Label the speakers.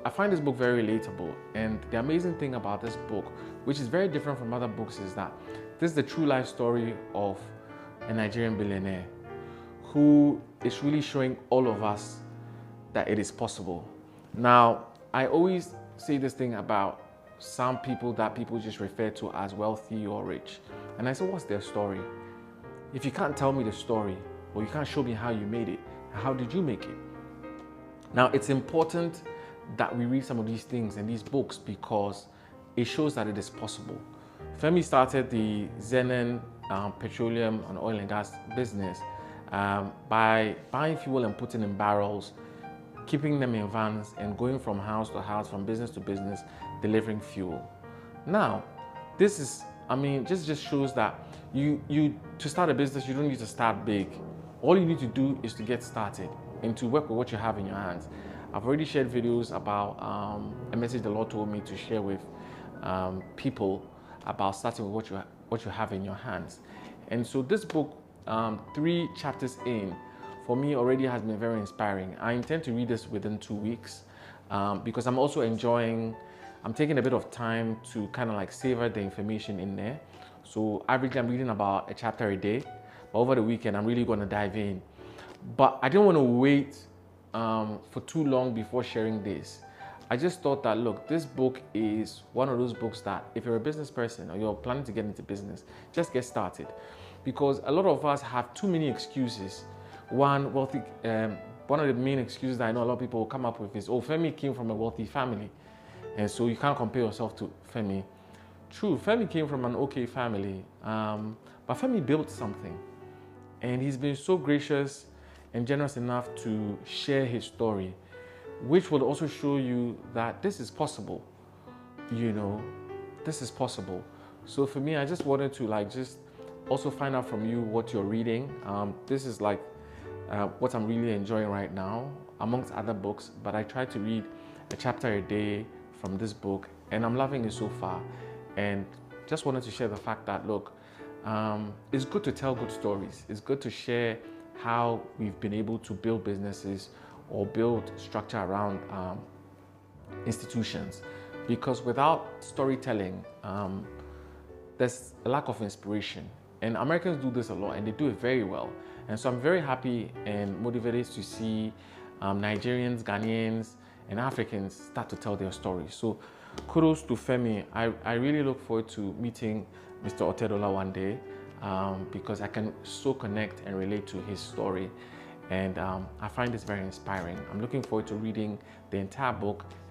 Speaker 1: I find this book very relatable, and the amazing thing about this book, which is very different from other books, is that this is the true life story of a Nigerian billionaire who is really showing all of us that it is possible. Now, I always say this thing about some people that people just refer to as wealthy or rich. And I say, what's their story? If you can't tell me the story, or you can't show me how you made it, how did you make it? Now, it's important that we read some of these things in these books because it shows that it is possible. Femi started the Zenon petroleum and oil and gas business by buying fuel and putting in barrels, keeping them in vans and going from house to house, from business to business, delivering fuel. Now, this is, just shows that you to start a business, you don't need to start big. All you need to do is to get started and to work with what you have in your hands. I've already shared videos about a message the Lord told me to share with people about starting with what you have in your hands. And so this book, 3 chapters in, for me already has been very inspiring. I intend to read this within 2 weeks because I'm also I'm taking a bit of time to kind of like savor the information in there. So averagely I'm reading about a chapter a day, but over the weekend I'm really going to dive in. But I didn't want to wait for too long before sharing this. I just thought that, look, this book is one of those books that if you're a business person or you're planning to get into business, just get started. Because a lot of us have too many excuses. One of the main excuses that I know a lot of people will come up with is, oh, Femi came from a wealthy family, and so you can't compare yourself to Femi. True, Femi came from an okay family, but Femi built something. And he's been so gracious and generous enough to share his story, which will also show you that this is possible. This is possible. So for me, I just wanted to just also find out from you what you're reading. This is what I'm really enjoying right now, amongst other books, but I try to read a chapter a day from this book, and I'm loving it so far. And just wanted to share the fact that, look, it's good to tell good stories. It's good to share how we've been able to build businesses or build structure around institutions, because without storytelling, there's a lack of inspiration. And Americans do this a lot, and they do it very well. And so I'm very happy and motivated to see Nigerians, Ghanaians, and Africans start to tell their stories. So kudos to Femi. I really look forward to meeting Mr. Otedola one day because I can so connect and relate to his story. And I find this very inspiring. I'm looking forward to reading the entire book